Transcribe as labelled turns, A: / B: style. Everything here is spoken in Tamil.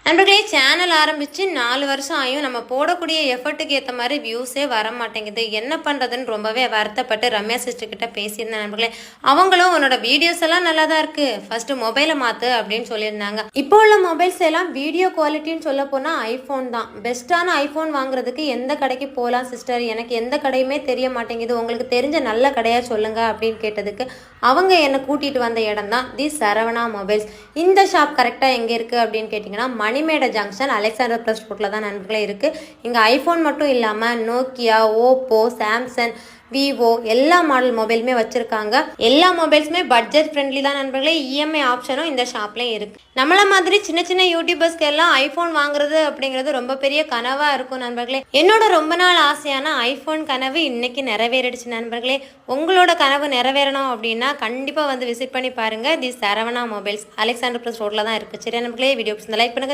A: நண்பர்களே, சேனல் ஆரம்பிச்சு 4 வருஷம் ஆயும் நம்ம போடக்கூடிய எஃபர்ட்டுக்கு ஏற்ற மாதிரி வியூஸே வர மாட்டேங்குது. என்ன பண்ணுறதுன்னு ரொம்பவே வருத்தப்பட்டு ரம்யா சிஸ்டர் கிட்ட பேசியிருந்தேன் நண்பர்களே. அவங்களும் உன்னோட வீடியோஸ் எல்லாம் நல்லா தான் இருக்கு, ஃபர்ஸ்ட் மொபைலை மாற்று அப்படின்னு சொல்லியிருந்தாங்க. இப்போ உள்ள மொபைல்ஸ் எல்லாம் வீடியோ குவாலிட்டின்னு சொல்ல போனால் ஐஃபோன் தான். பெஸ்ட்டான ஐஃபோன் வாங்குறதுக்கு எந்த கடைக்கு போகலாம் சிஸ்டர், எனக்கு எந்த கடையுமே தெரிய மாட்டேங்குது, உங்களுக்கு தெரிஞ்ச நல்ல கடையாக சொல்லுங்க அப்படின்னு கேட்டதுக்கு அவங்க என்னை கூட்டிகிட்டு வந்த இடம் தான் தி சரவணா மொபைல்ஸ். இந்த ஷாப் கரெக்டாக எங்கே இருக்குது அப்படின்னு கேட்டிங்கன்னா மணிமேடை ஜங்ஷன் அலெக்சாண்டர் ப்ளஸ் ரோட்டில் தான் நண்பர்களே இருக்குது. இங்கே ஐஃபோன் மட்டும் இல்லாமல் நோக்கியா, ஓப்போ, சாம்சங், விவோ எல்லா மாடல் மொபைலுமே வச்சுருக்காங்க. எல்லா மொபைல்ஸுமே பட்ஜெட் ஃப்ரெண்ட்லி தான் நண்பர்களே. இஎம்ஐ ஆப்ஷனும் இந்த ஷாப்லேயும் இருக்குது. நம்மள மாதிரி சின்ன சின்ன யூடியூபர்ஸ்க்கு எல்லாம் ஐஃபோன் வாங்குறது அப்படிங்கிறது ரொம்ப பெரிய கனவாக இருக்கும் நண்பர்களே. என்னோட ரொம்ப நாள் ஆசையான ஐஃபோன் கனவு இன்னைக்கு நிறைவேறிடுச்சு நண்பர்களே. உங்களோட கனவு நிறைவேறணும் அப்படின்னா கண்டிப்பாக வந்து விசிட் பண்ணி பாருங்கள். தி சரவணா மொபைல்ஸ் அலெக்சாண்டர் ப்ளஸ் ரோட்டில் தான் இருக்குது. சரி நண்பர்களே, வீடியோ லைக் பண்ணுங்கள்.